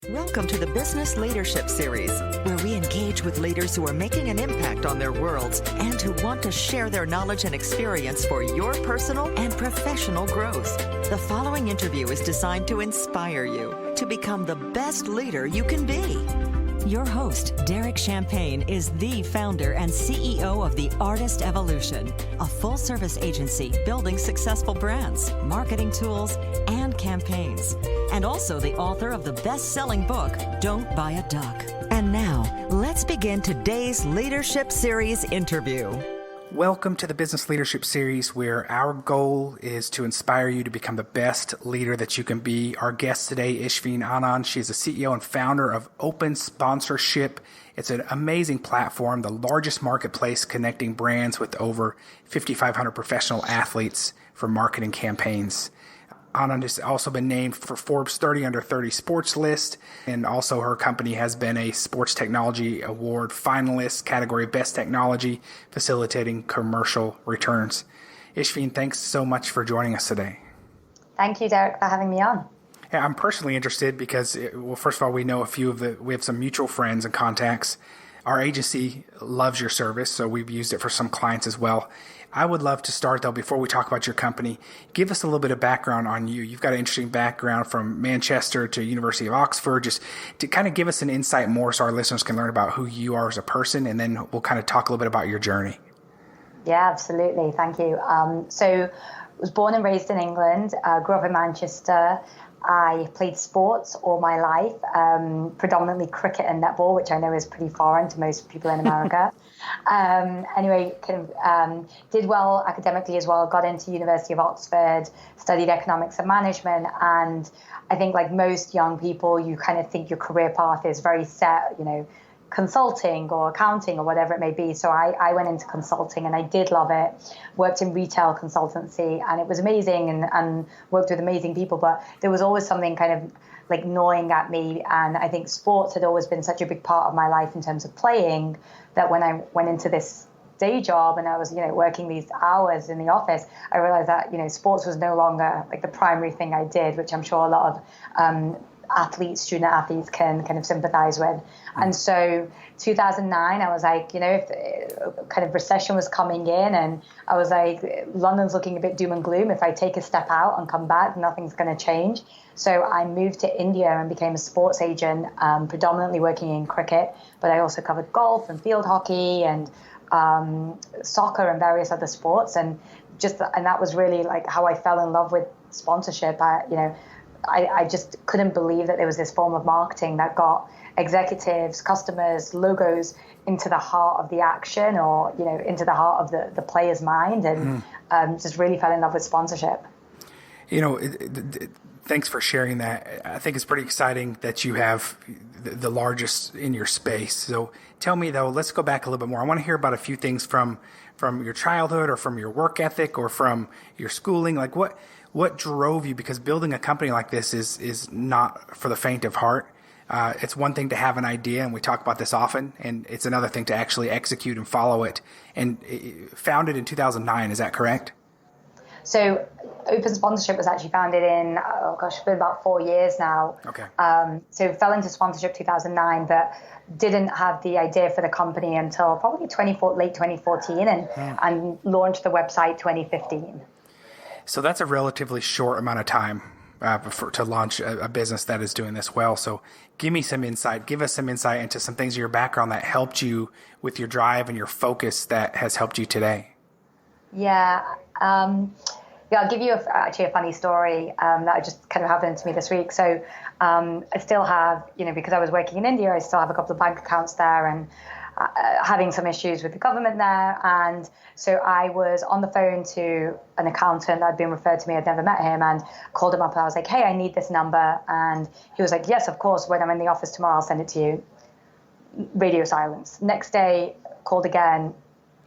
Welcome to the Business Leadership Series, where we engage with leaders who are making an impact on their worlds and who want to share their knowledge and experience for your personal and professional growth. The following interview is designed to inspire you to become the best leader you can be. Your host, Derek Champagne, is the founder and CEO of The Artist Evolution, a full-service agency building successful brands, marketing tools, and campaigns, and also the author of the best-selling book, Don't Buy a Duck. And now, let's begin today's Leadership Series interview. Welcome to the Business Leadership Series, where our goal is to inspire you to become the best leader that you can be. Our guest today, Ishveen Anand. She is the CEO and founder of Open Sponsorship. It's an amazing platform, the largest marketplace connecting brands with over 5,500 professional athletes for marketing campaigns. Anand has also been named for Forbes 30 Under 30 Sports list, and also her company has been a Sports Technology Award finalist, category of Best Technology, facilitating commercial returns. Ishveen, thanks so much for joining us today. Thank you, Derek, for having me on. Yeah, I'm personally interested because, well, first of all, we know we have some mutual friends and contacts. Our agency loves your service, so we've used it for some clients as well. I would love to start, though, before we talk about your company, give us a little bit of background on you. You've got an interesting background from Manchester to University of Oxford, just to kind of give us an insight more so our listeners can learn about who you are as a person, and then we'll kind of talk a little bit about your journey. Yeah, absolutely. Thank you. So I was born and raised in England, grew up in Manchester. I played sports all my life, predominantly cricket and netball, which I know is pretty foreign to most people in America. Anyway, did well academically as well, got into University of Oxford, studied economics and management. And I think like most young people, you kind of think your career path is very set, consulting or accounting or whatever it may be. So I went into consulting and I did love it. Worked in retail consultancy and it was amazing and worked with amazing people. But there was always something kind of like gnawing at me. And I think sports had always been such a big part of my life in terms of playing that when I went into this day job and I was, working these hours in the office, I realized that, sports was no longer like the primary thing I did, which I'm sure a lot of student athletes can kind of sympathize with. And so 2009, I was like, if kind of recession was coming in and I was like, London's looking a bit doom and gloom. If I take a step out and come back, nothing's going to change. So I moved to India and became a sports agent, predominantly working in cricket, but I also covered golf and field hockey and soccer and various other sports. And that was really like how I fell in love with sponsorship. I just couldn't believe that there was this form of marketing that got executives, customers, logos into the heart of the action or, into the heart of the player's mind and just really fell in love with sponsorship. Thanks for sharing that. I think it's pretty exciting that you have the largest in your space. So tell me, though, let's go back a little bit more. I want to hear about a few things from your childhood or from your work ethic or from your schooling. Like what drove you? Because building a company like this is not for the faint of heart. It's one thing to have an idea, and we talk about this often, and it's another thing to actually execute and follow it. And founded in 2009, is that correct? So Open Sponsorship was actually founded in, it's been about 4 years now. Okay. So fell into sponsorship 2009, but didn't have the idea for the company until probably late 2014 and launched the website 2015. So that's a relatively short amount of time to launch a business that is doing this well. So give us some insight into some things in your background that helped you with your drive and your focus that has helped you today. Yeah. I'll give you actually a funny story that just kind of happened to me this week. So I still have, because I was working in India, I still have a couple of bank accounts there and having some issues with the government there. And so I was on the phone to an accountant that had been referred to me. I'd never met him and called him up and I was like, hey, I need this number. And he was like, yes, of course. When I'm in the office tomorrow, I'll send it to you. Radio silence. Next day, called again.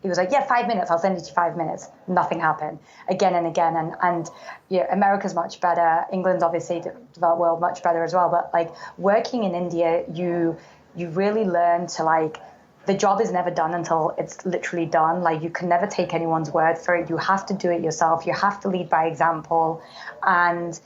He was like, yeah, 5 minutes. I'll send it to you 5 minutes. Nothing happened again and again. And America's much better. England's obviously developed world much better as well. But like working in India, you really learn to the job is never done until it's literally done. Like you can never take anyone's word for it. You have to do it yourself. You have to lead by example. And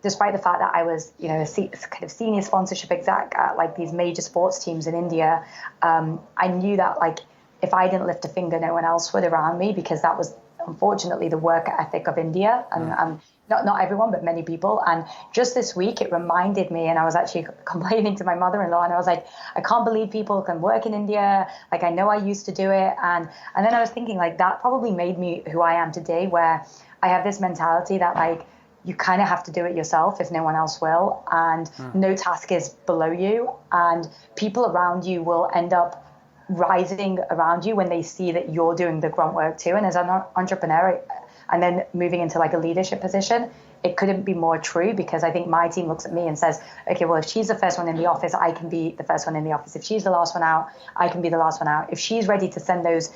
despite the fact that I was, kind of senior sponsorship exec at like these major sports teams in India, I knew that like if I didn't lift a finger, no one else would around me, because that was unfortunately the work ethic of India, and not everyone, but many people. And just this week, it reminded me, and I was actually complaining to my mother-in-law, and I was like, I can't believe people can work in India. Like, I know I used to do it. And then I was thinking, like, that probably made me who I am today, where I have this mentality that, like, you kind of have to do it yourself if no one else will. And no task is below you. And people around you will end up rising around you when they see that you're doing the grunt work too. And as an entrepreneur, and then moving into like a leadership position, it couldn't be more true, because I think my team looks at me and says, okay, well, if she's the first one in the office, I can be the first one in the office. If she's the last one out, I can be the last one out. If she's ready to send those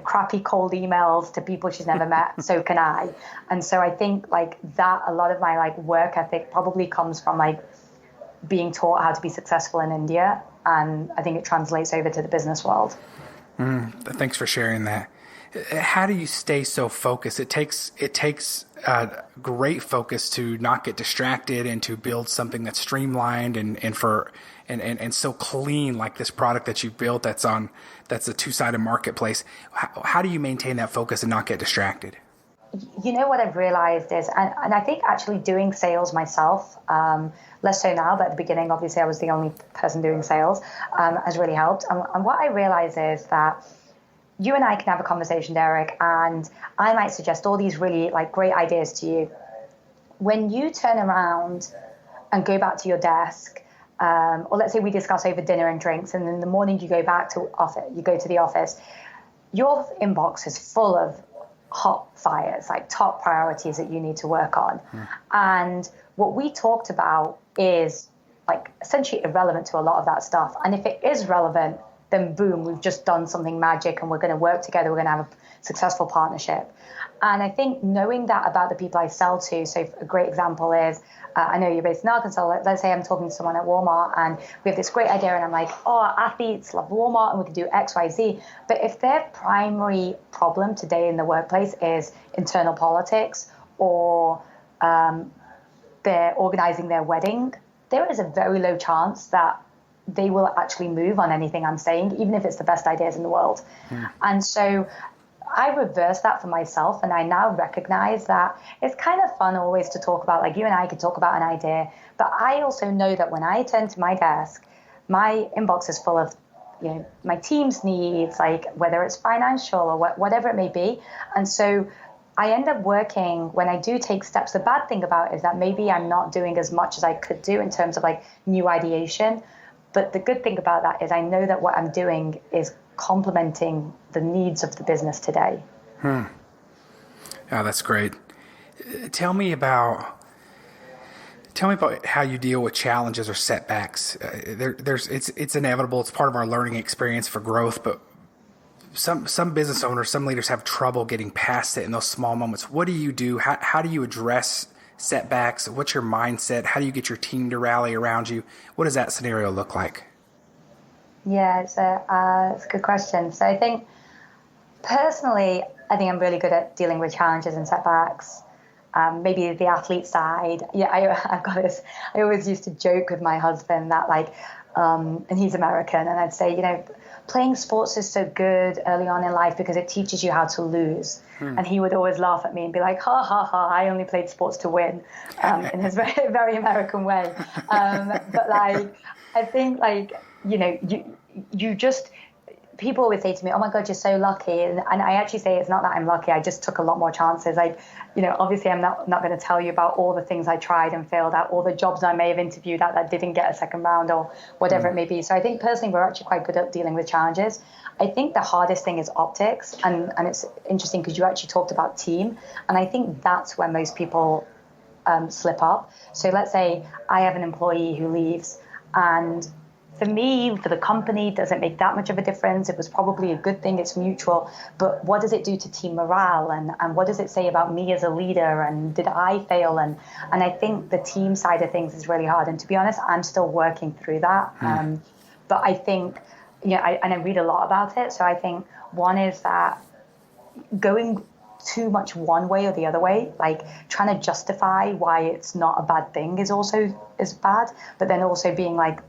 crappy cold emails to people she's never met, so can I. And so I think like that, a lot of my like work ethic probably comes from like being taught how to be successful in India. And I think it translates over to the business world. Thanks for sharing that. How do you stay so focused? It takes great focus to not get distracted and to build something that's streamlined and so clean, like this product that you've built that's a two-sided marketplace. How do you maintain that focus and not get distracted? You know what I've realized is, and I think actually doing sales myself, less so now, but at the beginning, obviously I was the only person doing sales, has really helped. And what I realize is that you and I can have a conversation, Derek, and I might suggest all these really like great ideas to you. When you turn around and go back to your desk, or let's say we discuss over dinner and drinks, and in the morning you go back to the office, your inbox is full of hot fires, like top priorities that you need to work on. And what we talked about is like essentially irrelevant to a lot of that stuff. And if it is relevant, then boom, we've just done something magic and we're going to work together. We're going to have a successful partnership. And I think knowing that about the people I sell to, so a great example is, I know you're based in Arkansas. Let's say I'm talking to someone at Walmart and we have this great idea and I'm like, oh, athletes love Walmart and we can do X, Y, Z. But if their primary problem today in the workplace is internal politics or they're organizing their wedding, there is a very low chance that they will actually move on anything I'm saying, even if it's the best ideas in the world. And so I reverse that for myself, and I now recognize that it's kind of fun always to talk about, like you and I could talk about an idea, but I also know that when I turn to my desk, my inbox is full of my team's needs, like whether it's financial or whatever it may be. And so I end up working, when I do take steps, the bad thing about it is that maybe I'm not doing as much as I could do in terms of like new ideation. But the good thing about that is I know that what I'm doing is complementing the needs of the business today. Oh, that's great. Tell me about how you deal with challenges or setbacks. It's inevitable. It's part of our learning experience for growth. But some business owners, some leaders have trouble getting past it in those small moments. What do you do? How do you address setbacks? What's your mindset? How do you get your team to rally around you? What does that scenario look like? Yeah, it's a good question. So I think personally, I think I'm really good at dealing with challenges and setbacks. Maybe the athlete side. Yeah, I've got this. I always used to joke with my husband that and he's American, and I'd say, playing sports is so good early on in life because it teaches you how to lose. And he would always laugh at me and be like, ha, ha, ha, I only played sports to win, in his very, very American way. But I think you just, people always say to me, oh my God, you're so lucky. And I actually say it's not that I'm lucky. I just took a lot more chances. Obviously I'm not going to tell you about all the things I tried and failed at, all the jobs I may have interviewed at that didn't get a second round or whatever it may be. So I think personally, we're actually quite good at dealing with challenges. I think the hardest thing is optics. And it's interesting because you actually talked about team. And I think that's where most people slip up. So let's say I have an employee who leaves, and for me, for the company, doesn't make that much of a difference. It was probably a good thing. It's mutual. But what does it do to team morale? And what does it say about me as a leader? And did I fail? And I think the team side of things is really hard. And to be honest, I'm still working through that. But I think, I read a lot about it. So I think one is that going too much one way or the other way. Like trying to justify why it's not a bad thing is bad, but then also being like,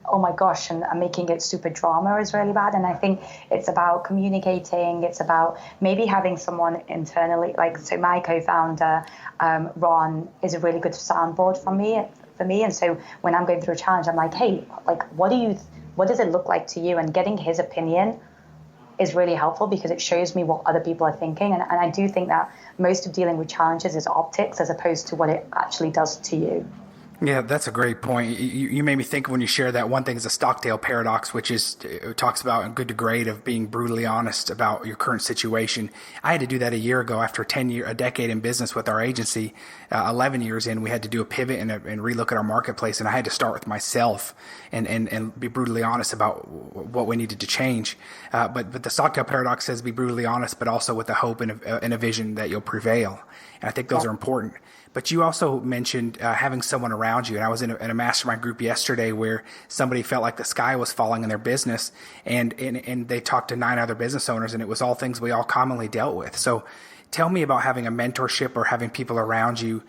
oh my gosh, and making it super drama is really bad. And I think it's about communicating. It's about maybe having someone internally, like, so my co-founder, Ron, is a really good soundboard for me. And so when I'm going through a challenge, I'm like, hey, like, what does it look like to you? And getting his opinion is really helpful because it shows me what other people are thinking. And I do think that most of dealing with challenges is optics as opposed to what it actually does to you. Yeah, that's a great point. You made me think when you share that. One thing is the Stockdale paradox, which it talks about good to great of being brutally honest about your current situation. I had to do that a year ago after a decade in business with our agency. 11 years in, we had to do a pivot and relook at our marketplace, and I had to start with myself and be brutally honest about what we needed to change. But the Stockdale paradox says be brutally honest, but also with a hope and a vision that you'll prevail. And I think those are important. But you also mentioned having someone around you. And I was in a mastermind group yesterday where somebody felt like the sky was falling in their business. And they talked to 9 other business owners, and it was all things we all commonly dealt with. So tell me about having a mentorship or having people around you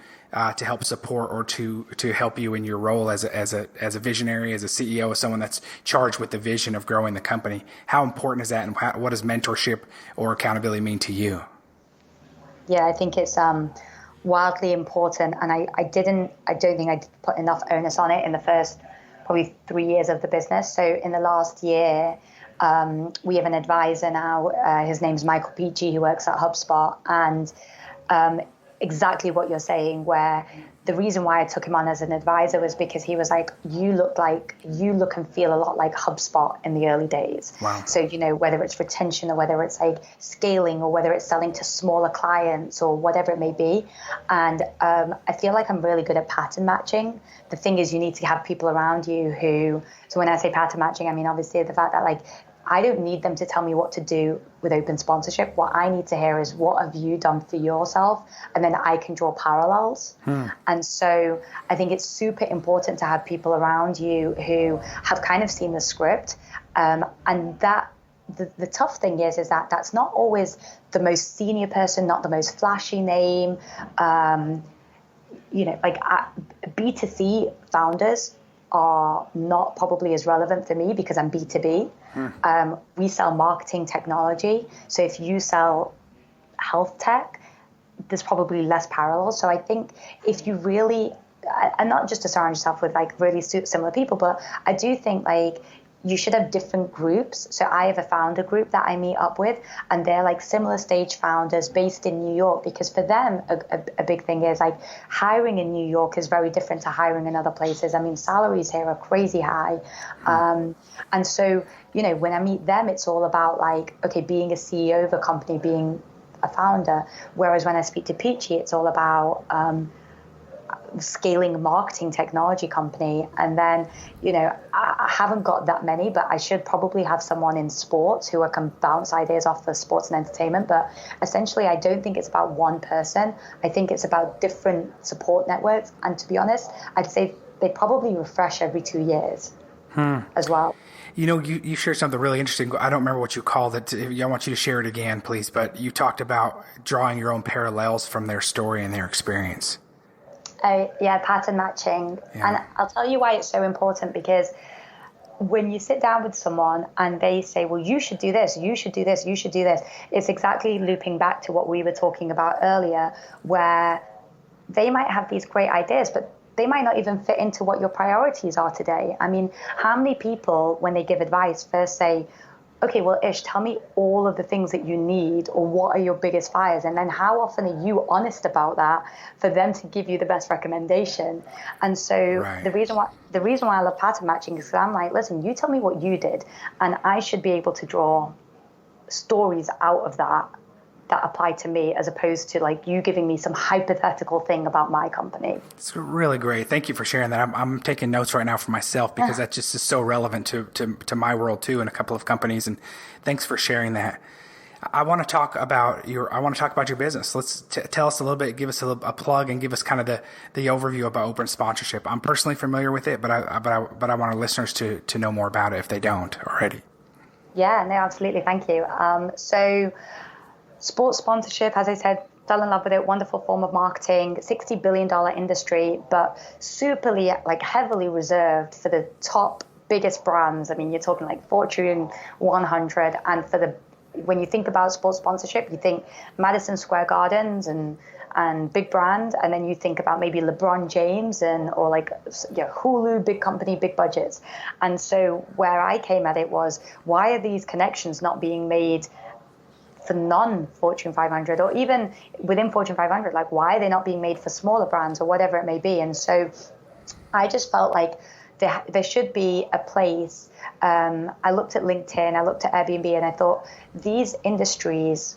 to help support or to help you in your role as a visionary, as a CEO, as someone that's charged with the vision of growing the company. How important is that, and what does mentorship or accountability mean to you? Yeah, I think it's wildly important, and I don't think I put enough onus on it in the first probably 3 years of the business. So in the last year, we have an advisor now. His name's Michael Peachy, who works at HubSpot, and exactly what you're saying, where the reason why I took him on as an advisor was because he was like, you look and feel a lot like HubSpot in the early days. Wow. So, whether it's retention or whether it's like scaling or whether it's selling to smaller clients or whatever it may be. And I feel like I'm really good at pattern matching. The thing is, you need to have people around you so when I say pattern matching, I mean, obviously the fact that like, I don't need them to tell me what to do with open sponsorship. What I need to hear is, what have you done for yourself? And then I can draw parallels. And so I think it's super important to have people around you who have kind of seen the script. And that the tough thing is that that's not always the most senior person, not the most flashy name. Like B2C founders are not probably as relevant for me because I'm B2B. We sell marketing technology. So if you sell health tech, there's probably less parallels. So I think if you really, and not just to surround yourself with like really similar people, but I do think like you should have different groups. So I have a founder group that I meet up with, and they're like similar stage founders based in New York, because for them, a big thing is like Hiring in New York is very different to hiring in other places. I mean, salaries here are crazy high. And so, when I meet them, it's all about like, okay, being a CEO of a company, being a founder. Whereas when I speak to Peachy, it's all about, scaling a marketing technology company. And then, I haven't got that many, but I should probably have someone in sports who I can bounce ideas off for sports and entertainment. But essentially, I don't think it's about one person. I think it's about different support networks. And to be honest, I'd say they probably refresh every 2 years as well. You shared something really interesting. I don't remember what you called it. I want you to share it again, please. But you talked about drawing your own parallels from their story and their experience. Pattern matching. Yeah. And I'll tell you why it's so important, because when you sit down with someone and they say, well, you should do this, you should do this, you should do this, it's exactly looping back to what we were talking about earlier, where they might have these great ideas, but they might not even fit into what your priorities are today. I mean, how many people, when they give advice, first say, okay, well, Ish, tell me all of the things that you need, or what are your biggest fires? And then how often are you honest about that for them to give you the best recommendation? And so the reason why I love pattern matching is because I'm like, listen, you tell me what you did, and I should be able to draw stories out of that apply to me, as opposed to like you giving me some hypothetical thing about my company. It's really great. Thank you for sharing that. I'm taking notes right now for myself, because that just is so relevant to my world too, and a couple of companies. And thanks for sharing that. I want to talk about your business. Let's tell us a little bit, give us a plug, and give us kind of the overview about open sponsorship. I'm personally familiar with it, but I want our listeners to know more about it if they don't already. Yeah, no, absolutely. Thank you. So Sports sponsorship, as I said, fell in love with it. Wonderful form of marketing, $60 billion industry, but heavily reserved for the top biggest brands. I mean, you're talking like Fortune 100. And when you think about sports sponsorship, you think Madison Square Gardens and big brand, and then you think about maybe LeBron James or Hulu, big company, big budgets. And so where I came at it was, why are these connections not being made for non-Fortune 500, or even within Fortune 500? Like, why are they not being made for smaller brands or whatever it may be? And so I just felt like there should be a place. I looked at LinkedIn, I looked at Airbnb, and I thought these industries,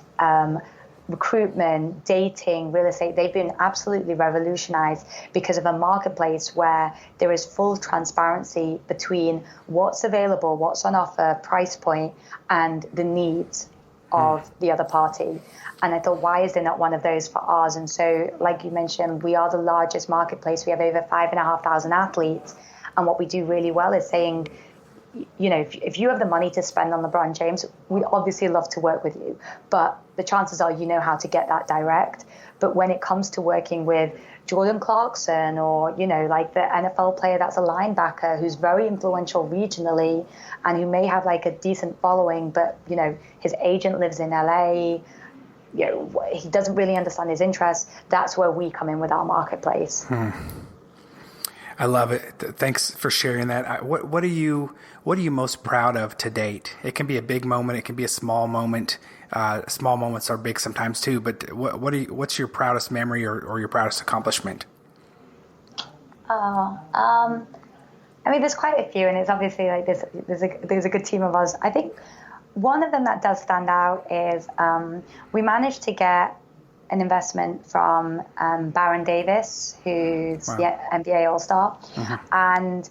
recruitment, dating, real estate, they've been absolutely revolutionized because of a marketplace where there is full transparency between what's available, what's on offer, price point, and the needs of the other party. And I thought, why is there not one of those for ours? And so, like you mentioned, we are the largest marketplace. We have over 5,500 athletes. And what we do really well is saying, if you have the money to spend on LeBron James, we obviously love to work with you. But the chances are you know how to get that direct. But when it comes to working with Jordan Clarkson or, like the NFL player that's a linebacker who's very influential regionally and who may have like a decent following, but, his agent lives in LA, he doesn't really understand his interests, that's where we come in with our marketplace. I love it. Thanks for sharing that. What are you most proud of to date? It can be a big moment. It can be a small moment. Small moments are big sometimes too. But what's your proudest memory or your proudest accomplishment? There's quite a few, and it's obviously like there's a good team of us. I think one of them that does stand out is we managed to get an investment from Baron Davis, who's the NBA All-Star. And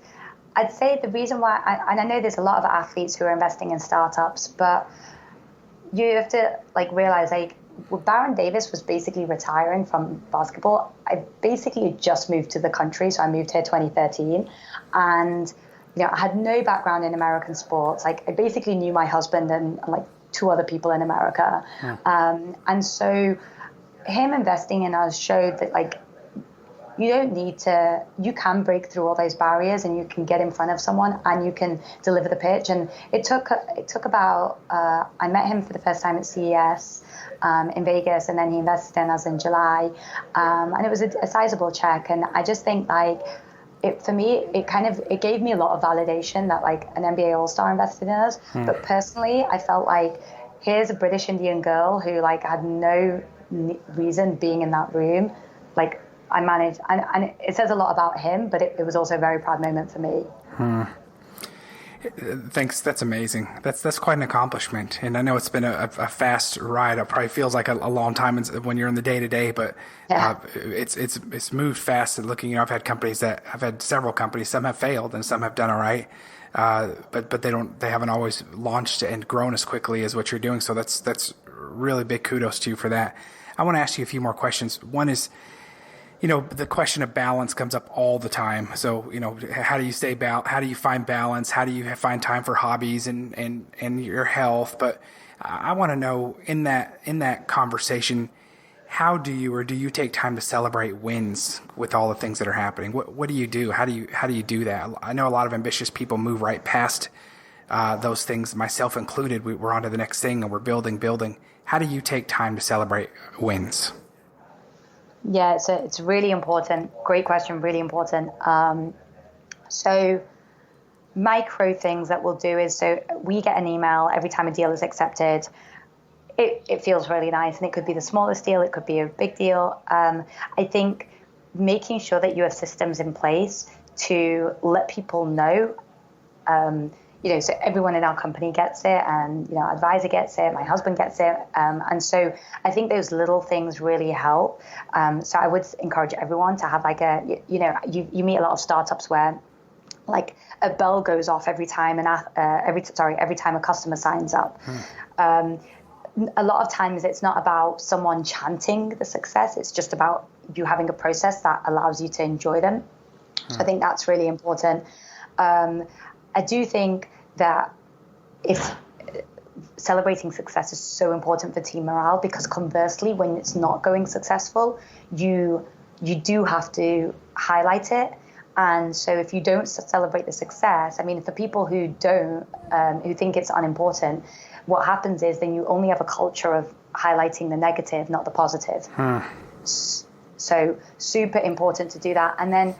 I'd say the reason why, and I know there's a lot of athletes who are investing in startups, but you have to realize Baron Davis was basically retiring from basketball. I basically just moved to the country, so I moved here 2013, and I had no background in American sports. I basically knew my husband and two other people in America, and so him investing in us showed that you can break through all those barriers and you can get in front of someone and you can deliver the pitch. And it took about, I met him for the first time at CES in Vegas, and then he invested in us in July. And it was a sizable check. And I just think for me, it gave me a lot of validation that an NBA All-Star invested in us. But personally, I felt like here's a British Indian girl who had no reason being in that room. I managed, and it says a lot about him, but it was also a very proud moment for me. Thanks. That's amazing. That's quite an accomplishment. And I know it's been a fast ride. It probably feels like a long time when you're in the day to day, but it's moved fast. And looking, I've had several companies. Some have failed and some have done all right. But they haven't always launched and grown as quickly as what you're doing. So that's really big kudos to you for that. I want to ask you a few more questions. One is, the question of balance comes up all the time. So, how do you how do you find balance? How do you find time for hobbies and your health? But I want to know in that conversation, how do you take time to celebrate wins with all the things that are happening? What do you do? How do you do that? I know a lot of ambitious people move right past those things, myself included. We're on to the next thing and we're building. How do you take time to celebrate wins? Yeah, it's really important. Great question, really important. So micro things that we'll do is, so we get an email every time a deal is accepted. It feels really nice, and it could be the smallest deal, it could be a big deal. I think making sure that you have systems in place to let people know, so everyone in our company gets it, and our advisor gets it, my husband gets it, and so I think those little things really help. So I would encourage everyone to have you meet a lot of startups where a bell goes off every time every time a customer signs up. A lot of times it's not about someone chanting the success; it's just about you having a process that allows you to enjoy them. So I think that's really important. I do think that if celebrating success is so important for team morale, because conversely, when it's not going successful, you do have to highlight it. And so if you don't celebrate the success, I mean, for people who don't, who think it's unimportant, what happens is then you only have a culture of highlighting the negative, not the positive. So super important to do that. And then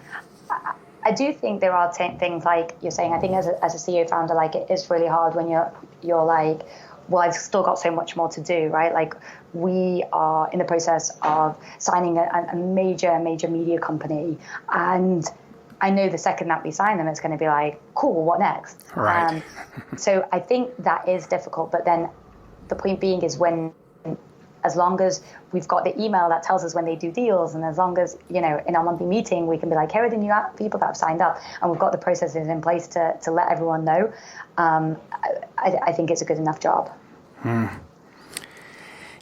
I do think there are things like you're saying. I think as a CEO founder, like, it is really hard when you're like, well, I've still got so much more to do, right? Like, we are in the process of signing a major media company, and I know the second that we sign them, it's going to be like, cool, what next? Right. So I think that is difficult. But then the point being is as long as we've got the email that tells us when they do deals, and as long as, in our monthly meeting, we can be like, here are the new people that have signed up, and we've got the processes in place to let everyone know, I think it's a good enough job.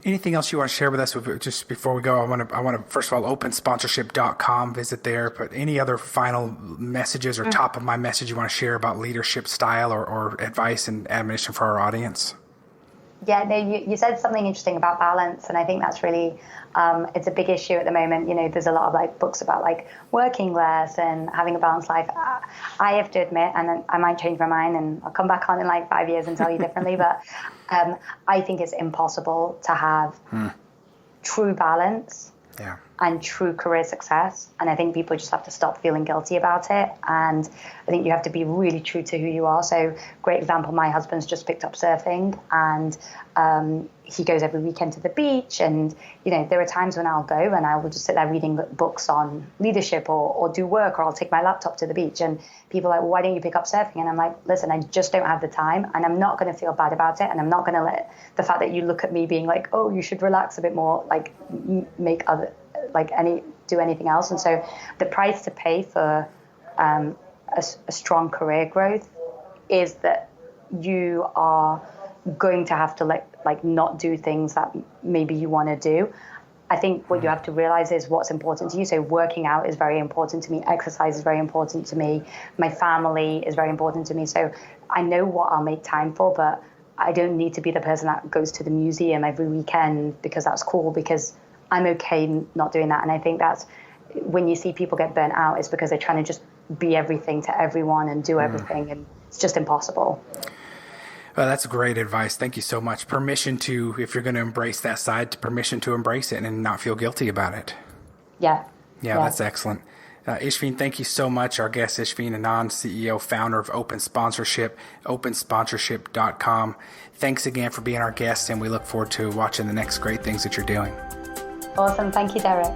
Anything else you want to share with us just before we go? I want to first of all, opensponsorship.com, visit there, but any other final messages or top of mind message you want to share about leadership style or advice and admonition for our audience? Yeah, no, you said something interesting about balance, and I think that's really, it's a big issue at the moment. There's a lot of like books about like working less and having a balanced life. I have to admit, and I might change my mind and I'll come back on in like 5 years and tell you differently, but I think it's impossible to have true balance and true career success. And I think people just have to stop feeling guilty about it. And I think you have to be really true to who you are. So great example, my husband's just picked up surfing, and he goes every weekend to the beach. And, there are times when I'll go and I will just sit there reading books on leadership or do work, or I'll take my laptop to the beach. And people are like, well, why don't you pick up surfing? And I'm like, listen, I just don't have the time, and I'm not going to feel bad about it. And I'm not going to let the fact that you look at me being like, oh, you should relax a bit more, like make other, like do anything else. And so the price to pay for a strong career growth is that you are going to have to like not do things that maybe you want to do. I think what you have to realize is what's important to you. So working out is very important to me. Exercise is very important to me. My family is very important to me. So I know what I'll make time for, but I don't need to be the person that goes to the museum every weekend because that's cool, because I'm okay not doing that. And I think that's when you see people get burnt out, it's because they're trying to just be everything to everyone and do everything. And it's just impossible. Well, that's great advice. Thank you so much. Permission to, if you're going to embrace that side, permission to embrace it and not feel guilty about it. Yeah. That's excellent. Ishveen, thank you so much. Our guest, Ishveen Anand, CEO, founder of Open Sponsorship, opensponsorship.com. Thanks again for being our guest, and we look forward to watching the next great things that you're doing. Awesome. Thank you, Derek.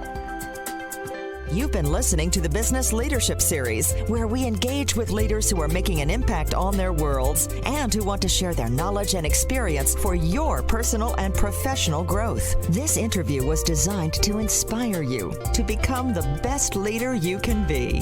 You've been listening to the Business Leadership Series, where we engage with leaders who are making an impact on their worlds and who want to share their knowledge and experience for your personal and professional growth. This interview was designed to inspire you to become the best leader you can be.